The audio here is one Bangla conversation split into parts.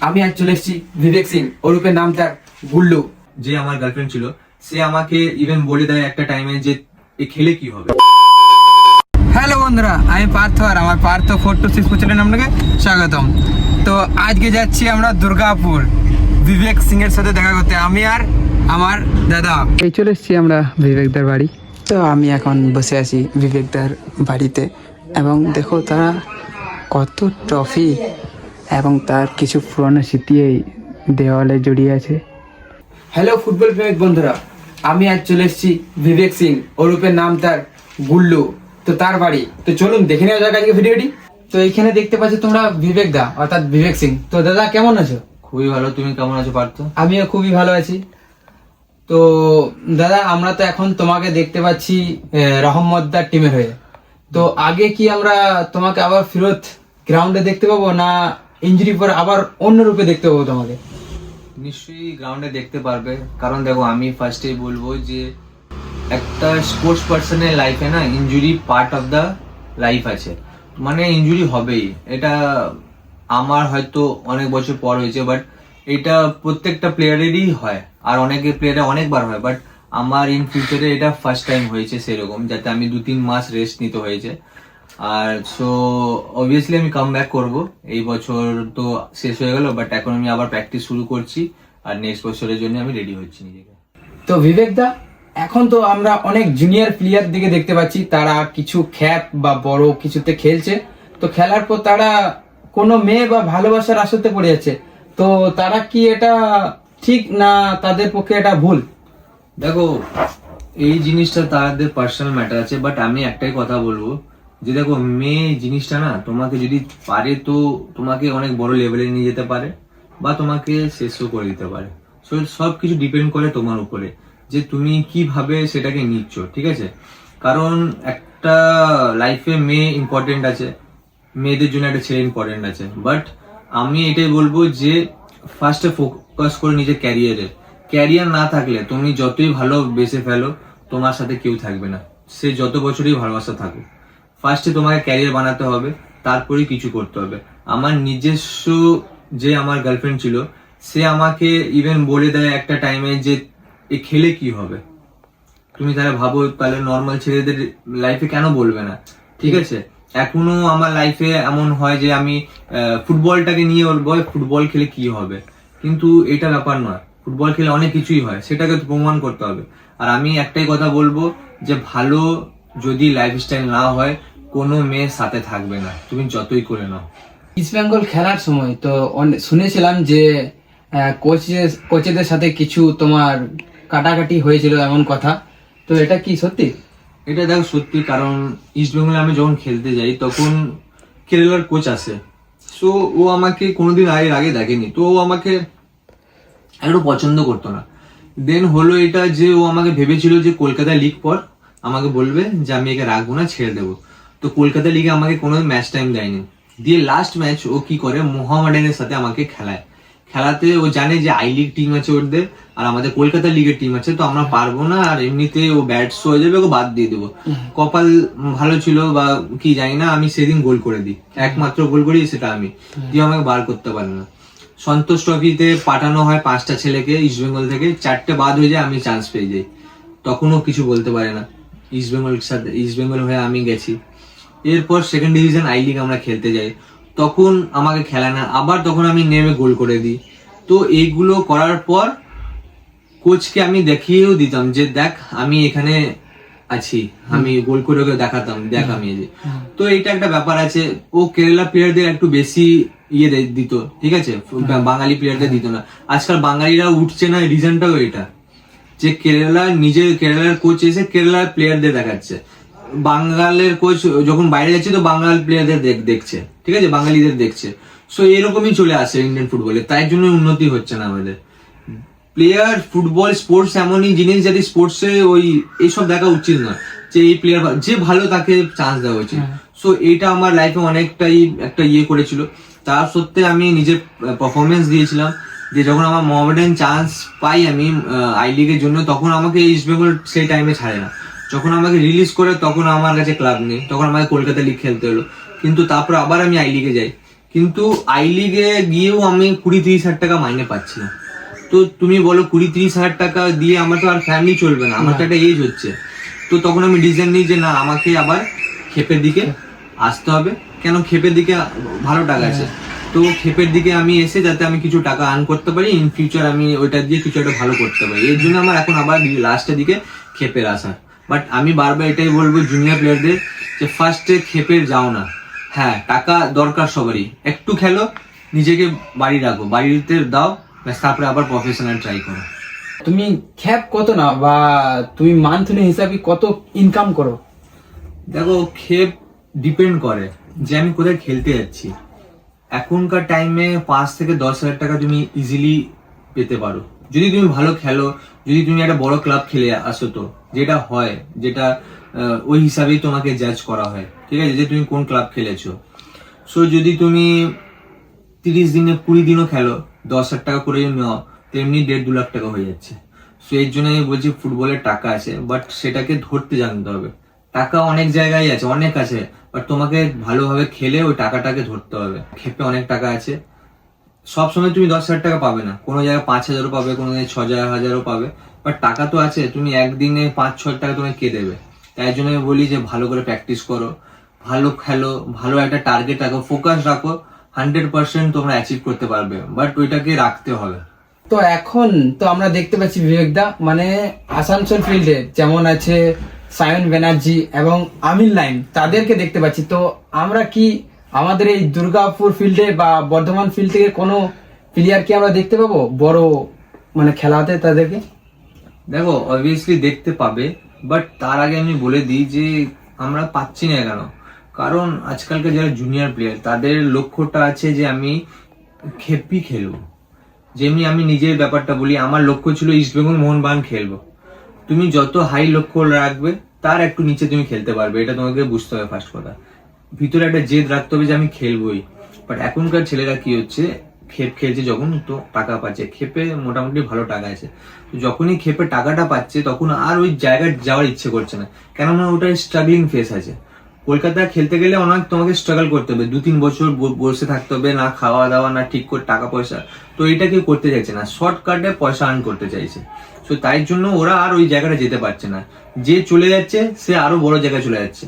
আমি আজ চলে এসেছি বিবেক সিং, ওরূপের নাম তার গুল্লু। যে আমার গার্লফ্রেন্ড ছিল সে আমাকে ইভেন বলে দেয় একটা টাইমে যে এ খেলে কি হবে। হ্যালো বন্ধুরা, আমি পার্থ আর আমার পার্থ 426 চ্যানেলে আপনাকে স্বাগতম। তো আজকে যাচ্ছি আমরা দুর্গাপুর বিবেক সিং এর সাথে দেখা করতে, আমি আর আমার দাদা। এই চলে এসেছি আমরা বিবেকদার বাড়ি। তো আমি এখন বসে আছি বিবেকদার বাড়িতে এবং দেখো তারা কত ট্রফি এবং তার কিছু পুরনো স্মৃতি এই দেওয়ালে জড়িয়ে আছে। হ্যালো ফুটবল প্রেমিক বন্ধুরা, আমি আজ চলে এসেছি বিবেক সিং, ওরূপের নাম তার গুল্লু। তো তার বাড়ি, তো চলুন দেখে নেওয়া যাক আজকে ভিডিওটি। তো এইখানে দেখতে পাচ্ছ তোমরা বিবেক দা অর্থাৎ বিবেক সিং। তো দাদা কেমন আছো? খুবই ভালো, তুমি কেমন আছো পার্থ? আমিও খুবই ভালো আছি। তো দাদা আমরা তো এখন তোমাকে দেখতে পাচ্ছি রহমতদার টিমের হয়ে। তো আগে কি আমরা তোমাকে আবার ফেরত গ্রাউন্ডে দেখতে পাবো, না ইনজুরি পর আবার অন্য রূপে দেখতে পাবো তোমাকে? নিশ্চয়ই গ্রাউন্ডে দেখতে পারবে, কারণ দেখো আমি ফার্স্টেই বলবো যে একটা স্পোর্টস পার্সনের লাইফে না injury part of the life আছে, মানে ইনজুরি হবেই। এটা আমার হয়তো অনেক বছর পর হয়েছে, বাট এটা প্রত্যেকটা প্লেয়ারেরই হয়, আর অনেকে প্লেয়ারে অনেকবার হয়, বাট আমার ইন ফিউচারে এটা ফার্স্ট টাইম হয়েছে সেরকম, যাতে আমি 2-3 মাস রেস্ট নিতে হয়েছে। আর সো অবভিয়াসলি আমি কাম ব্যাক করবো। এই বছর তো শেষ হয়ে গেল, বাট এখন আমি আবার প্র্যাকটিস শুরু করছি, আর নেক্সট বছরের জন্য আমি রেডি হচ্ছি নিজেকে। তো বিবেক দা, এখন তো আমরা অনেক জুনিয়র প্লেয়ার দিকে দেখতে পাচ্ছি, তারা কিছু খ্যাপ বা বড় কিছুতে খেলছে। তো খেলার পর তারা কোনো মেয়ে বা ভালোবাসার আসতে পড়ে যাচ্ছে। তো তারা কি এটা ঠিক, না তাদের পক্ষে এটা ভুল? দেখো এই জিনিসটা তাদের পার্সোনাল ম্যাটার আছে, বাট আমি একটাই কথা বলবো যে দেখো মেয়ে জিনিসটা না তোমাকে যদি পারে তো তোমাকে অনেক বড় লেভেলে নিয়ে যেতে পারে, বা তোমাকে শেষও করে দিতে পারে। সো সব কিছু ডিপেন্ড করে তোমার উপরে, যে তুমি কিভাবে সেটাকে নিচ্ছ, ঠিক আছে? কারণ একটা লাইফে মেয়ে ইম্পর্টেন্ট আছে, মেয়েদের জন্য একটা ছেলে ইম্পর্টেন্ট আছে, বাট আমি এটাই বলবো যে ফার্স্টে ফোকাস করে নিজের ক্যারিয়ারে। ক্যারিয়ার না থাকলে তুমি যতই ভালো বেসে ফেলো, তোমার সাথে কেউ থাকবে না, সে যত বছরই ভালোবাসা থাকুক। ফার্স্টে তোমাকে ক্যারিয়ার বানাতে হবে, তারপরেই কিছু করতে হবে। আমার নিজস্ব যে আমার গার্লফ্রেন্ড ছিল সে আমাকে ইভেন বলে দেয় একটা টাইমে যে এ খেলে কি হবে। তুমি তাহলে ভাবো, তাহলে নর্মাল ছেলেদের লাইফে কেন বলবে না? ঠিক আছে, এখনো আমার লাইফে এমন হয় যে আমি ফুটবলটাকে নিয়ে বলবো ফুটবল খেলে কি হবে, কিন্তু এটা ব্যাপার নয়। ফুটবল খেলে অনেক কিছুই হয়, সেটাকে তো প্রমাণ করতে হবে। আর আমি একটাই কথা বলবো যে ভালো যদি লাইফস্টাইল না হয়, কোনো মেয়ের সাথে থাকবে না, তুমি যতই করে নাও। ইস্ট বেঙ্গল খেলার সময় তো শুনেছিলাম যে কোচেদের সাথে কিছু তোমার কাটাকাটি হয়েছিল এমন কথা। তো এটা কি সত্যি? এটা দেখো সত্যি, কারণ ইস্ট বেঙ্গলে আমি যখন খেলতে যাই তখন কেরালার কোচ আসে। সো ও আমাকে কোনোদিন আগে দেখেনি, তো ও আমাকে একটু পছন্দ করতো না। দেন হলো এটা যে ও আমাকে ভেবেছিল যে কলকাতা লিগ পর আমাকে বলবে যে আমি একে রাখবো না, ছেড়ে দেবো। তো কলকাতা লিগে আমাকে কোনো ম্যাচ টাইম দেয়নি, দিয়ে লাস্ট ম্যাচ ও কি করে মোহামেডানের সাথে আমাকে খেলাতে ও জানে যে আই লিগ টিম আছে ওদের, আর আমাদের কলকাতা লিগের টিম আছে, তো আমরা পারবো না, আর এমনিতে ও ব্যাটস হয়ে যাবে, ওকে বাদ দিয়ে দেবো। কপাল ভালো ছিল বা কি জানি না, আমি সেদিন গোল করে দিই, একমাত্র গোল করি সেটা আমি, দিয়ে আমাকে বার করতে পারে না। সন্তোষ ট্রফিতে পাঠানো হয় 5টা ছেলেকে ইস্ট বেঙ্গল থেকে, 4টে বাদ হয়ে যায়, আমি চান্স পেয়ে যাই, তখনও কিছু বলতে পারে না। ইস্ট বেঙ্গল হয়ে আমি গেছি। এরপর সেকেন্ড ডিভিশন আই লিগ আমরা খেলতে যাই, তখন আমাকে খেলায় না, আবার তখন আমি নেমে গোল করে দিই। তো এইগুলো করার পর কোচকে আমি দেখিয়েও দিতাম যে দেখ আমি এখানে আছি, আমি গোল করে ওকে দেখাতাম, দেখ আমি এই যে। তো এইটা একটা ব্যাপার আছে, ও কেরালা প্লেয়ারদের একটু বেশি দিত, ঠিক আছে, বাঙালি প্লেয়ারদের দিত না। আজকাল বাঙালিরা উঠছে না, রিজনটাও এটা যে কেরালার কোচ এসে কেরালার প্লেয়ারদের দেখাচ্ছে, বাঙালের কোচ যখন বাইরে যাচ্ছে তো বাঙাল প্লেয়ারদের দেখছে, ঠিক আছে, বাঙালিদের দেখছে। সো এরকমই চলে আসে ইন্ডিয়ান ফুটবলে, তাই জন্য উন্নতি হচ্ছে না আমাদের। প্লেয়ার ফুটবল স্পোর্টস এমনই জিনিস, যাতে স্পোর্টসে ওই এইসব দেখা উচিত না, যে এই প্লেয়ার যে ভালো তাকে চান্স দেওয়া উচিত। সো এইটা আমার লাইফে অনেকটাই একটা করেছিল। তার সত্ত্বে আমি নিজের পারফরমেন্স দিয়েছিলাম, যে যখন আমার মোহামেডান চান্স পাই আমি আই লিগের জন্য, তখন আমাকে ইস্ট বেঙ্গল সেই টাইমে ছাড়ে না। যখন আমাকে রিলিজ করে তখন আমার কাছে ক্লাব নেই, তখন আমাকে কলকাতা লিগ খেলতে হলো, কিন্তু তারপর আবার আমি আই লিগে যাই। কিন্তু আই লিগে গিয়েও আমি 20-30 হাজার টাকা মাইনে পাচ্ছি না। তো তুমি বলো 20-30 হাজার টাকা দিয়ে আমার তো আর ফ্যামিলি চলবে না, আমার তো একটা এজ হচ্ছে। তো তখন আমি ডিসিশন নিই যে না, আমাকে আবার ক্ষেপের দিকে আসতে হবে। কেন, ক্ষেপের দিকে ভালো টাকা আছে। তো ক্ষেপের দিকে আমি এসে যাতে আমি কিছু টাকা আর্ন করতে পারি, ইন ফিউচার আমি ওইটা দিয়ে কিছু একটা ভালো করতে পারি, এর জন্য আমার এখন আবার লাস্টের দিকে ক্ষেপের আসা। বাট আমি বারবার এটাই বলবো জুনিয়র প্লেয়ারদের যে ফার্স্টে ক্ষেপের যাও না। হ্যাঁ, টাকা দরকার সবারই, একটু খেলো, নিজেকে বাড়ি রাখো, বাড়িতে দাও, তারপরে আবার প্রফেশনাল ট্রাই করো। তুমি খ্যাপ কত না, বা তুমি মান্থলি হিসাবে কত ইনকাম করো? দেখো, ক্ষেপ ডিপেন্ড করে যে আমি কোথায় খেলতে যাচ্ছি। এখনকার টাইমে 5 থেকে 10 হাজার টাকা তুমি ইজিলি পেতে পারো যদি তুমি ভালো খেলো, যদি তুমি একটা বড় ক্লাব খেলে আসো। তো যেটা হয়, যেটা ওই হিসাবেই তোমাকে জাজ করা হয়, ঠিক আছে, যে তুমি কোন ক্লাব খেলেছো। সো যদি তুমি 30 দিনে 20 দিনও খেলো, 10 হাজার টাকা করে নাও, তেমনি 1.5-2 লাখ টাকা হয়ে যাচ্ছে। সো এর জন্য আমি বলছি ফুটবলের টাকা আছে, বাট সেটাকে ধরতে জানতে হবে। টাকা অনেক জায়গায় আছে, অনেক আছে, বাট তোমাকে ভালোভাবে খেলে ওই টাকাটাকে ধরতে হবে। ক্ষেপে অনেক টাকা আছে, সবসময় তুমি 10 হাজার টাকা পাবে না, কোনো জায়গায় 5 হাজারও পাবে, কোনো জায়গায় 6 হাজারও পাবে, বাট টাকা তো আছে। তুমি একদিনে 5-6 টাকা তোমাকে কে দেবে? তাই জন্য আমি বলি যে ভালো করে প্র্যাকটিস করো, ভালো খেলো, ভালো একটা টার্গেট রাখো, ফোকাস রাখো, 100% তোমরা অ্যাচিভ করতে পারবে, বাট ওইটাকে রাখতে হবে। তো এখন তো আমরা দেখতে পাচ্ছি বিবেকদা, মানে আসানসোল ফিল্ডে যেমন আছে সায়ন ব্যানার্জি এবং আমির লাইন, তাদেরকে দেখতে পাচ্ছি। তো আমরা কি আমাদের এই দুর্গাপুর ফিল্ডে বা বর্ধমান ফিল্ড থেকে কোনো প্লেয়ার কি আমরা দেখতে পাবো বড় মানে খেলাতে তাদেরকে? দেখো, অবভিয়াসলি দেখতে পাবে, বাট তার আগে আমি বলে দিই যে আমরা পাচ্ছি না কেন। কারণ আজকালকার যারা জুনিয়র প্লেয়ার, তাদের লক্ষ্যটা আছে যে আমি খেপি খেলবো। যেমনি আমি নিজের ব্যাপারটা বলি, আমার লক্ষ্য ছিল ইস্টবেঙ্গল মোহনবাগান খেলবো। তুমি যত হাই লক্ষ্য রাখবে, তার একটু নিচে তুমি খেলতে পারবে, এটা তোমাকে বুঝতে হবে। ফার্স্ট কথা, ভিতরে একটা জেদ রাখতে হবে যে আমি খেলবোই। বাট এখনকার ছেলেরা কি হচ্ছে, ক্ষেপ খেলছে যখন, তো টাকা পাচ্ছে, ক্ষেপে মোটামুটি ভালো টাকা আছে, তো যখনই ক্ষেপে টাকাটা পাচ্ছে তখন আর ওই জায়গায় যাওয়ার ইচ্ছে করছে না, কেননা ওটা স্ট্রাগলিং ফেস আছে। কলকাতায় খেলতে গেলে অনেক তোমাকে স্ট্রাগল করতে হবে, 2-3 বছর বসে থাকতে হবে, না খাওয়া দাওয়া, না ঠিক করে টাকা পয়সা। তো এটা কেউ করতে চাইছে না, শর্টকাটে পয়সা আর্ন করতে চাইছে। তো তাই জন্য ওরা আর ওই জায়গাটা যেতে পারছে না, যে চলে যাচ্ছে সে আরো বড় জায়গায় চলে যাচ্ছে,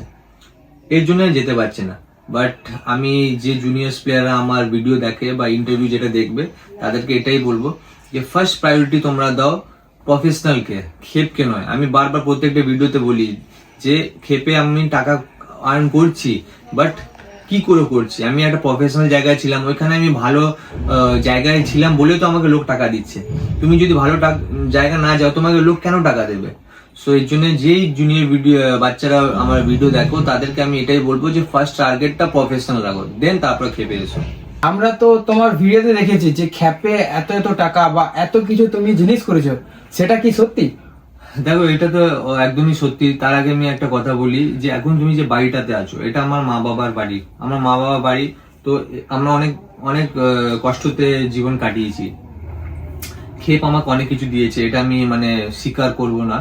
এর জন্য যেতে পারছে না। বাট আমি যে জুনিয়র প্লেয়াররা আমার ভিডিও দেখে বা ইন্টারভিউ যেটা দেখবে, তাদেরকে এটাই বলবো যে ফার্স্ট প্রায়োরিটি তোমরা দাও প্রফেশনালকে, ক্ষেপকে নয়। আমি বারবার প্রত্যেকটা ভিডিওতে বলি যে ক্ষেপে আমি টাকা আর্ন করছি, বাট কি করে করছি, আমি একটা প্রফেশনাল জায়গায় ছিলাম, ওইখানে আমি ভালো জায়গায় ছিলাম বলে তো আমাকে লোক টাকা দিচ্ছে। তুমি যদি ভালো জায়গা না যাও, তোমাকে লোক কেন টাকা দেবে? সো এর জন্য যেই জুনিয়র ভিডিও বাচ্চারা আমার ভিডিও দেখো, তাদেরকে আমি এটাই বলবো যে ফার্স্ট টার্গেটটা প্রফেশনাল রাখো, দেন তারপরে খেপে এসো। আমরা তো তোমার ভিডিওতে দেখেছি যে খ্যাপে এত এত টাকা বা এত কিছু তুমি জিনিস করেছো, সেটা কি সত্যি? দেখো, এটা তো একদমই সত্যি। তার আগে আমি একটা কথা বলি যে এখন তুমি যে বাড়িটাতে আছো, এটা আমার মা বাবার বাড়ি, আমার মা বাবার বাড়ি। তো আমরা অনেক অনেক কষ্টতে জীবন কাটিয়েছি। ক্ষেপ আমাকে অনেক কিছু দিয়েছে, এটা আমি মানে স্বীকার করব না।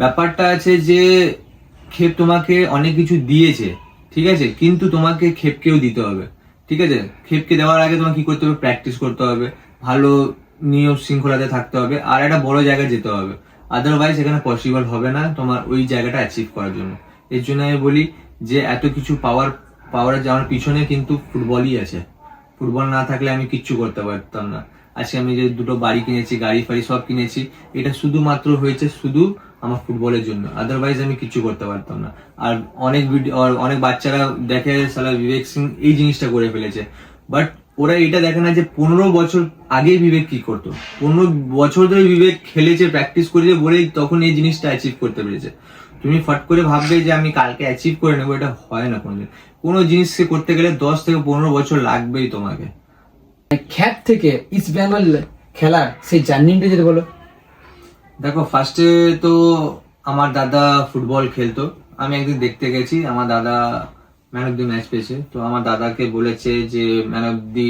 ব্যাপারটা আছে যে ক্ষেপ তোমাকে অনেক কিছু দিয়েছে, ঠিক আছে, কিন্তু তোমাকে ক্ষেপকেও দিতে হবে, ঠিক আছে। ক্ষেপকে দেওয়ার আগে তোমাকে কি করতে হবে, প্র্যাকটিস করতে হবে, ভালো নিয়ম শৃঙ্খলাতে থাকতে হবে, আর একটা বড় জায়গায় যেতে হবে। আদারওয়াইজ এখানে পসিবল হবে না তোমার ওই জায়গাটা অ্যাচিভ করার জন্য। এর জন্য আমি বলি যে এত কিছু পাওয়ার যাওয়ার পিছনে কিন্তু ফুটবলই আছে। ফুটবল না থাকলে আমি কিচ্ছু করতে পারতাম না। আজকে আমি যে 2টো বাড়ি কিনেছি, গাড়ি ফাড়ি সব কিনেছি, এটা শুধুমাত্র হয়েছে শুধু আমার ফুটবলের জন্য, আদারওয়াইজ আমি কিচ্ছু করতে পারতাম না। আর অনেক বাচ্চারা দেখে সালা বিবেক সিং এই জিনিসটা করে ফেলেছে, বাট ওরা এটা দেখে না যে 15 বছর আগে বিবেক কি করতো। 15 বছর ধরে বিবেক খেলেছে, প্র্যাকটিস করেছে বলেই তখন এই জিনিসটা অ্যাচিভ করতে পেরেছে। তুমি ফট করে ভাববে যে আমি কালকে অ্যাচিভ করে নেবো, এটা হয় না কোনোদিন। কোনো জিনিসকে করতে গেলে 10 থেকে 15 বছর লাগবেই তোমাকে। খ্যাপ থেকে ইস্ট বেঙ্গল খেলার সেই জার্নিটা যদি বলো। দেখো, ফার্স্টে তো আমার দাদা ফুটবল খেলতো, আমি একদিন দেখতে গেছি, আমার দাদা ম্যান অফ দি ম্যাচ পেয়েছে। তো আমার দাদাকে বলেছে যে ম্যান অফ দি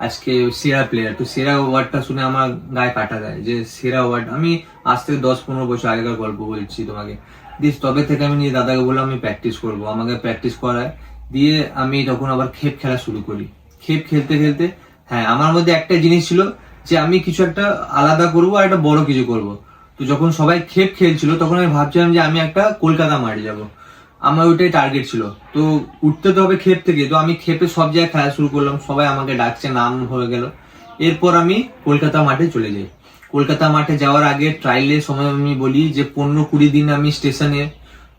আজকে সেরা প্লেয়ার। তো সেরা ওয়ার্ডটা শুনে আমার গায়ে কাটা দেয় যে সেরা ওয়ার্ড। আমি আজ থেকে 10-15 বছর আগেকার গল্প বলছি তোমাকে। দিয়ে তবে থেকে আমি নিজে দাদাকে বললাম আমি প্র্যাকটিস করবো, আমাকে প্র্যাকটিস করায়। দিয়ে আমি তখন আবার ক্ষেপ খেলা শুরু করি। খেপ খেলতে খেলতে হ্যাঁ আমার মধ্যে একটা জিনিস ছিল যে আমি কিছু একটা আলাদা করবো আর একটা বড় কিছু করব। তো যখন সবাই খেপ খেলছিল তখন আমি ভাবছিলাম যে আমি একটা কলকাতা মাঠে যাব, আমার ওইটাই টার্গেট ছিল। তো উঠতে তো হবে খেপ থেকে, তো আমি খেপে সব জায়গায় খেলা শুরু করলাম, সবাই আমাকে ডাকছে, নাম হয়ে গেল। এরপর আমি কলকাতা মাঠে চলে যাই। কলকাতা মাঠে যাওয়ার আগে ট্রায়ালের সময় আমি বলি যে 15-20 দিন আমি স্টেশনে,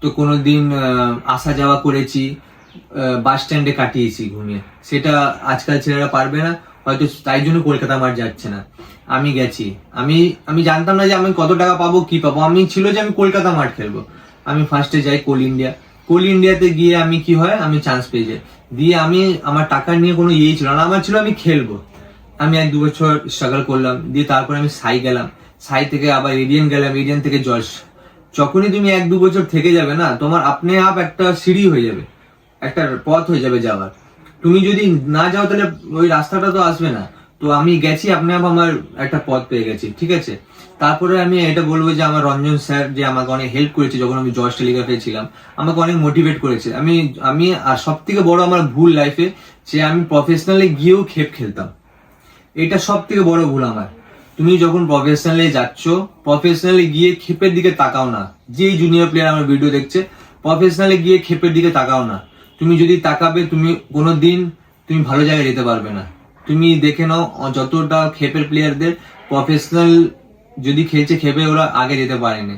তো কোনো দিন আসা যাওয়া করেছি, বাস স্ট্যান্ডে কাটিয়েছি ঘুমিয়ে। সেটা আজকাল ছেলেরা পারবে না, হয়তো তাই জন্য কলকাতা মাঠ যাচ্ছে না। আমি গেছি, আমি জানতাম না যে আমি কত টাকা পাবো কি পাবো, আমি ছিল যে আমি কলকাতা মাঠ খেলবো। আমি ফার্স্টে যাই কোল ইন্ডিয়াতে গিয়ে আমি কি হয়, আমি চান্স পেয়ে যাই। দিয়ে আমি আমার টাকা নিয়ে কোনো ইয়েই ছিল না, আমার ছিল আমি খেলবো। আমি 1-2 বছর স্ট্রাগল করলাম, দিয়ে তারপরে আমি সাই গেলাম, সাই থেকে আবার এডিয়ান গেলাম, এডিয়ান থেকে জজ। যখনই তুমি 1-2 বছর থেকে যাবে না, তোমার আপনি আপ একটা সিঁড়ি হয়ে যাবে, একটা পথ হয়ে যাবে যাওয়ার। তুমি যদি না যাও তাহলে ওই রাস্তাটা তো আসবে না। তো আমি গেছি, আপনি আপ আমার একটা পথ পেয়ে গেছি, ঠিক আছে। তারপরে আমি এটা বলবো যে আমার রঞ্জন স্যার যে আমাকে অনেক হেল্প করেছে যখন আমি জজ টেলিগ্রাফে ছিলাম, আমাকে অনেক মোটিভেট করেছে। আমি আর সব থেকে বড় আমার ভুল লাইফে যে আমি প্রফেশনালি গিয়েও খেপ খেলতাম, এটা সব থেকে বড় ভুল আমার। তুমি যখন প্রফেশনালি যাচ্ছ, প্রফেশনালি গিয়ে খেপের দিকে তাকাও না। যেই জুনিয়র প্লেয়ার আমার ভিডিও দেখছে, প্রফেশনালি গিয়ে খেপের দিকে তাকাও না। তুমি যদি তাকাবে, তুমি কোনোদিন তুমি ভালো জায়গায় যেতে পারবে না। তুমি দেখে নাও যতটা খেপের প্লেয়ারদের প্রফেশনাল যদি খেলছে খেপে, ওরা আগে যেতে পারেনি।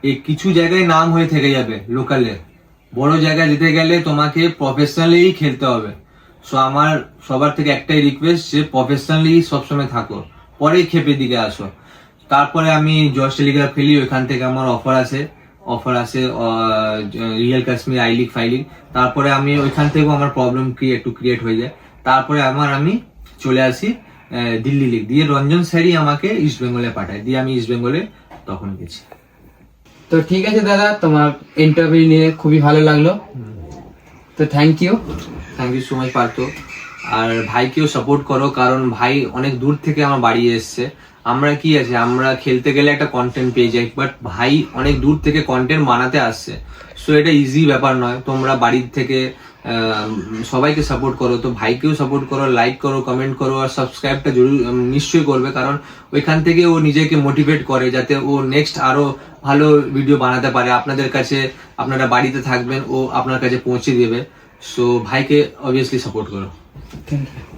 এই কিছু জায়গায় নাম হয়ে থেকে যাবে লোকালে, বড় জায়গায় যেতে গেলে তোমাকে প্রফেশনালি খেলতে হবে। সো আমার সবার থেকে একটাই রিকোয়েস্ট যে প্রফেশনালি সবসময় থাকো, পরে খেপের দিকে আসো। তারপরে আমি জজ টেলিগ্রাফ খেলি, ওইখান থেকে আমার অফার আসে রিয়েল কাশ্মীর আই লিগ ফাই লিগ। তারপরে আমি ওইখান থেকেও আমার প্রবলেম ক্রিয়েট হয়ে যায়। তারপরে আমি চলে আসি দিল্লি লিগ, দিয়ে রঞ্জন স্যারই আমাকে ইস্ট বেঙ্গলে পাঠায়, দিয়ে আমি ইস্ট বেঙ্গলে তখন গেছি। তো ঠিক আছে দাদা, তোমার ইন্টারভিউ নিয়ে খুবই ভালো লাগলো, তো thank you so much Partha. আর ভাইকেও সাপোর্ট করো, কারণ ভাই অনেক দূর থেকে আমার বাড়ি এসছে। আমরা কি আছে, আমরা খেলতে গেলে একটা কন্টেন্ট পেয়ে যাই, বাট ভাই অনেক দূর থেকে কন্টেন্ট বানাতে আসছে। সো এটা ইজি ব্যাপার নয়। তোমরা বাড়ির থেকে সবাইকে সাপোর্ট করো, তো ভাইকেও সাপোর্ট করো, লাইক করো, কমেন্ট করো, আর সাবস্ক্রাইবটা নিশ্চয়ই করবে, কারণ ওইখান থেকে ও নিজেকে মোটিভেট করে যাতে ও নেক্সট আরো ভালো ভিডিও বানাতে পারে। আপনাদের কাছে, আপনারা বাড়িতে থাকবেন, ও আপনার কাছে পৌঁছে দেবে। সো ভাইকে অবভিয়াসলি সাপোর্ট করো। Thank you.